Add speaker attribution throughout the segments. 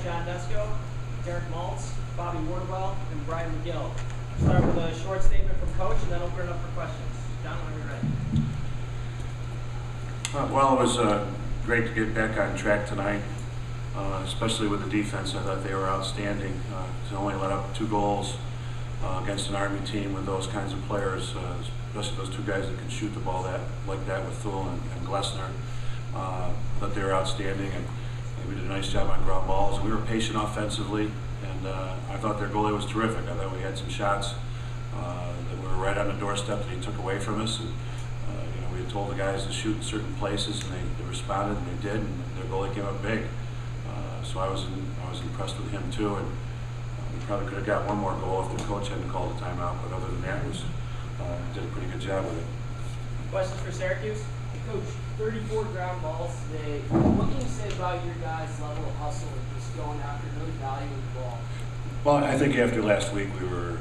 Speaker 1: John Desco, Derek Maltz, Bobby Wardwell, and Brian McGill. Start with a short statement from Coach and then open it up for questions. John, whenever you're ready.
Speaker 2: Well, it was great to get back on track tonight, especially with the defense. I thought they were outstanding. To only let up 2 goals against an Army team with those kinds of players, especially those 2 guys that can shoot the ball like that with Thule and Glessner. I thought they were outstanding, and we did a nice job on ground balls. We were patient offensively, and I thought their goalie was terrific. I thought we had some shots that were right on the doorstep that he took away from us. And, we had told the guys to shoot in certain places, and they responded, and they did, and their goalie came up big. So I was impressed with him too, and we probably could have got one more goal if the coach hadn't called a timeout. But other than that, did a pretty good job with it.
Speaker 1: Questions for Syracuse? Coach, 34 ground balls today. What can you say about your guys' level of hustle and just going after really valuing the ball?
Speaker 2: Well, I think after last week we were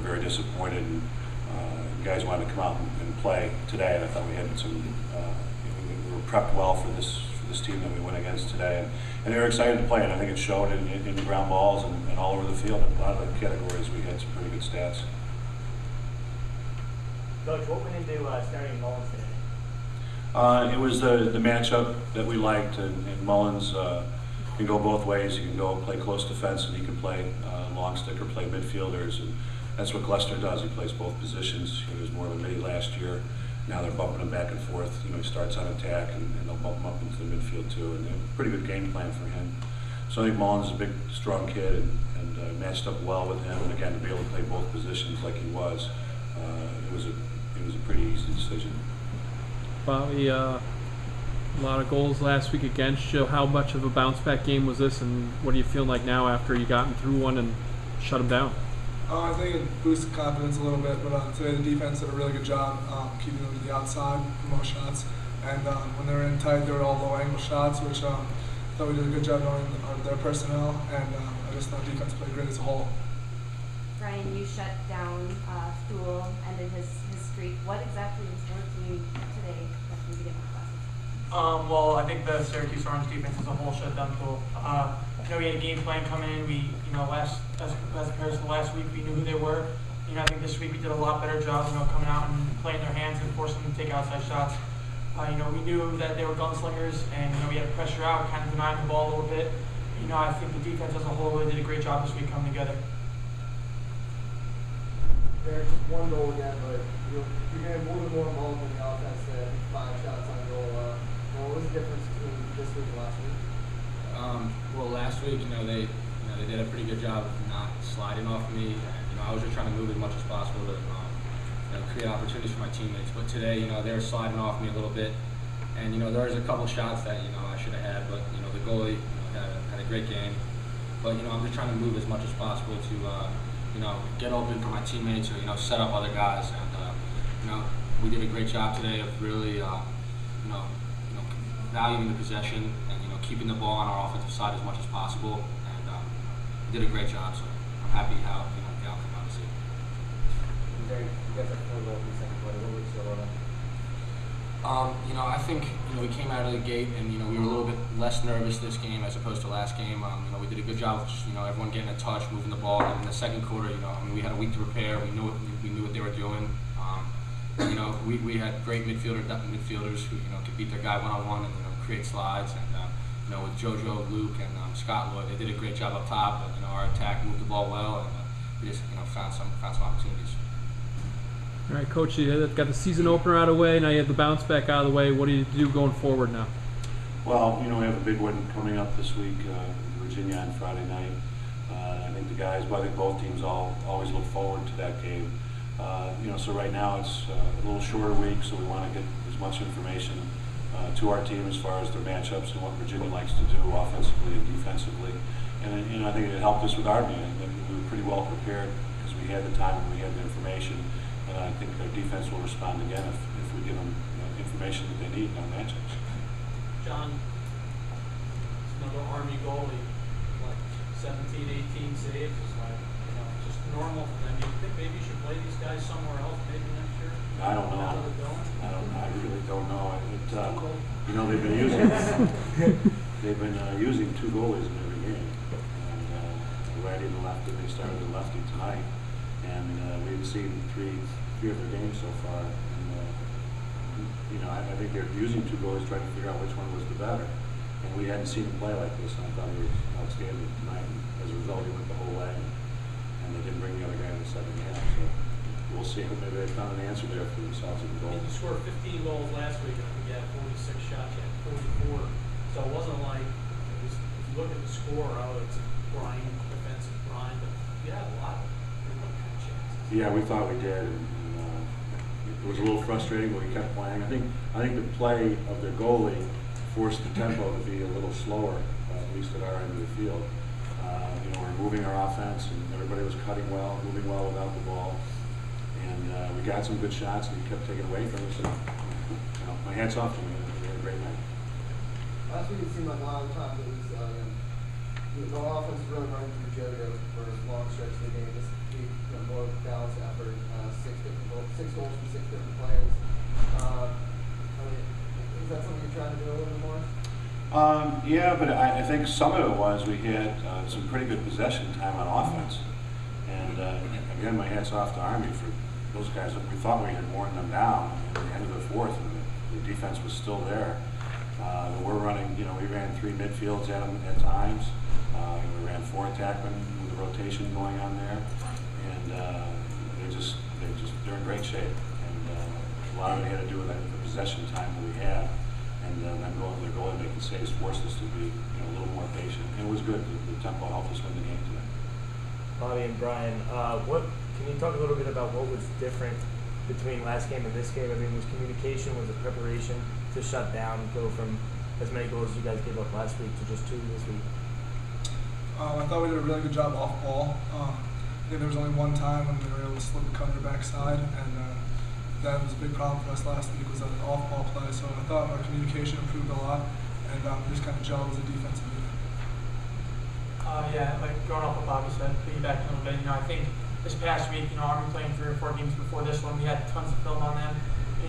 Speaker 2: very disappointed, and guys wanted to come out and play today. And I thought we had some. We were prepped well for this team that we went against today, and they were excited to play. And I think it showed in the ground balls and all over the field. In a lot of the categories, we had some pretty good stats.
Speaker 1: Coach, what went into starting Mullins today?
Speaker 2: It was the matchup that we liked, and Mullins can go both ways. He can go play close defense, and he can play long stick or play midfielders, and that's what Glessner does. He plays both positions. He was more of a midi last year. Now they're bumping him back and forth. He starts on attack, and they'll bump him up into the midfield too. And a pretty good game plan for him. So I think Mullins is a big, strong kid, and matched up well with him. And again, to be able to play both positions like he was, it was a pretty easy decision.
Speaker 3: Bobby, a lot of goals last week against you. How much of a bounce back game was this, and what do you feel like now after you gotten through one and shut them down?
Speaker 4: I think it boosted confidence a little bit, but today the defense did a really good job keeping them to the outside for most shots. And when they were in tight, they were all low angle shots, which I thought we did a good job knowing their personnel. And I just thought defense played great as a whole.
Speaker 5: Brian, you shut down Thule, ended his streak. What exactly was working today that we didn't have?
Speaker 6: Well, I think the Syracuse Orange defense as a whole shut down Thule. We had a game plan coming in. We, as compared to last week, we knew who they were. I think this week we did a lot better job, coming out and playing their hands and forcing them to take outside shots. We knew that they were gunslingers, and we had to pressure out, kind of denying the ball a little bit. I think the defense as a whole really did a great job this week coming together.
Speaker 7: There's one goal again, but you're getting more and more involved in the offense. 5 shots on goal. What was the difference between this week and last week?
Speaker 8: Well, last week, they did a pretty good job of not sliding off me. And, I was just trying to move as much as possible to create opportunities for my teammates. But today, they were sliding off me a little bit, and there was a couple shots that I should have had, but the goalie had a great game. But I'm just trying to move as much as possible to get open for my teammates or set up other guys. And we did a great job today of really valuing the possession and keeping the ball on our offensive side as much as possible. And we did a great job. So I'm happy how the outcome obviously.
Speaker 7: You guys have 4 goals in the second quarter. What was your role?
Speaker 8: I think we came out of the gate and we were a little bit less nervous this game as opposed to last game. We did a good job of just, everyone getting in touch, moving the ball. And in the second quarter, we had a week to prepare. We knew what they were doing. We had great midfielders who could beat their guy one-on-one and create slides. And with JoJo, Luke, and Scott Lloyd, they did a great job up top. And our attack moved the ball well, and we just found some opportunities.
Speaker 3: All right, Coach, you got the season opener out of the way. Now you have the bounce back out of the way. What do you do going forward now?
Speaker 2: Well, we have a big one coming up this week, Virginia on Friday night. I think the guys, I think both teams always look forward to that game. So right now it's a little shorter week, so we want to get as much information to our team as far as their matchups and what Virginia likes to do offensively and defensively. And I think it helped us with our meeting. We were pretty well prepared because we had the time and we had the information. And I think our defense will respond again if we give them information that they need in our matchups.
Speaker 1: John, another Army goalie, 17, 18 saves is just normal for them. Do you think maybe you should play these guys somewhere else maybe next year?
Speaker 2: I don't know.
Speaker 1: Out of the dome?
Speaker 2: I really don't know. They've been using 2 goalies in every game. righty and the lefty. They started the lefty tonight, and we've seen three of their games so far. And, you know, I think they're using two goalies trying to figure out which one was the better. And we hadn't seen him play like this, and I thought he was outstanding tonight. And as a result, he went the whole way, and they didn't bring the other guy in the second half. So we'll see. Maybe they found an answer there for themselves in the goal.
Speaker 1: You scored 15 goals last week, and I think you had 46 shots. You had 44. So it wasn't like it was. If you look at the score, it's a grind, defensive grind, but you had a lot of chances.
Speaker 2: Yeah, we thought we did. And, it was a little frustrating, but we kept playing. I think the play of their goalie forced the tempo to be a little slower, at least at our end of the field. You know, we're moving our offense, and everybody was cutting well, moving well without the ball. And we got some good shots, and he kept taking away from us. And, you know, my hat's off to him. We had a great night.
Speaker 7: Last week it seemed like a lot of times it was the offense really running through JoJo for a long stretch of the game. This week, more balanced effort, 6 goals from 6 different players. I mean, is that something you're trying to do a little bit more?
Speaker 2: Yeah, but I think some of it was we had some pretty good possession time on offense. And again, my hat's off to Army for those guys. We thought we had worn them down at the end of the fourth, and the defense was still there. We're running, you know, we ran 3 midfields at them at times. We ran 4 attackmen with the rotation going on there. And they're in great shape. And a lot of it had to do with the possession time that we had. And then their goal and making saves forced us to be, you know, a little more patient. And it was good. The tempo helped us win the game today.
Speaker 9: Bobby and Brian, can you talk a little bit about what was different between last game and this game? I mean, was communication, was it preparation to shut down, go from as many goals as you guys gave up last week to just 2 this week?
Speaker 4: I thought we did a really good job off ball. I think there was only one time when we were able to slip a cut on their backside, and that was a big problem for us last week, was an off ball play. So I thought our communication improved a lot, and we just kind of gelled as a defensive unit.
Speaker 6: Yeah, like going off what Bobby said, piggybacking a little bit, I think this past week, Army playing 3 or 4 games before this one, we had tons of film on them.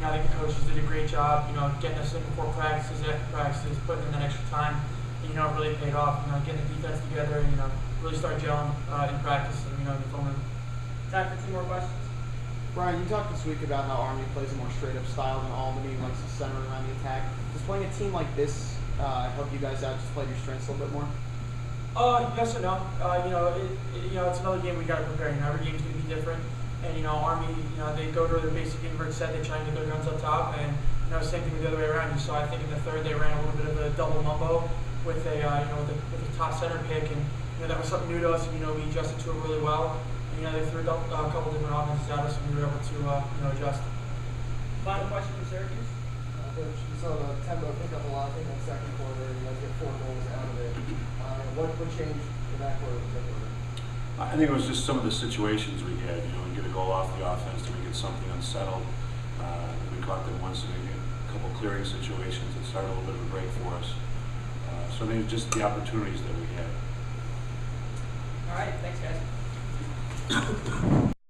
Speaker 6: I think the coaches did a great job, getting us in before practices, after practices, putting in that extra time. And, it really paid off, getting the defense together and, really start gelling in practice and, in the film room.
Speaker 5: Time for 2 more questions.
Speaker 7: Brian, you talked this week about how Army plays a more straight-up style than Albany, likes to center around the attack. Does playing a team like this help you guys out, just play your strengths a little bit more?
Speaker 6: Yes and no. It's another game we got to prepare. Every game's going to be different. And, Army, they go to their basic invert set, they try and get their guns up top, and, same thing with the other way around. You saw, I think, in the third, they ran a little bit of a double mumbo with a, with a top center pick, and, that was something new to us, and, we adjusted to it really well. And, they threw a couple different offenses at us, and we were able to, adjust.
Speaker 5: Final question from Syracuse.
Speaker 7: Coach, you saw the tempo pick up a lot in that second quarter. You guys get 4 goals out of it. What changed in that quarter in particular?
Speaker 2: I think it was just some of the situations we had. We get a goal off the offense, then we get something unsettled. We caught them once in a couple clearing situations that started a little bit of a break for us. So I mean, just the opportunities that we had.
Speaker 5: All right, thanks guys.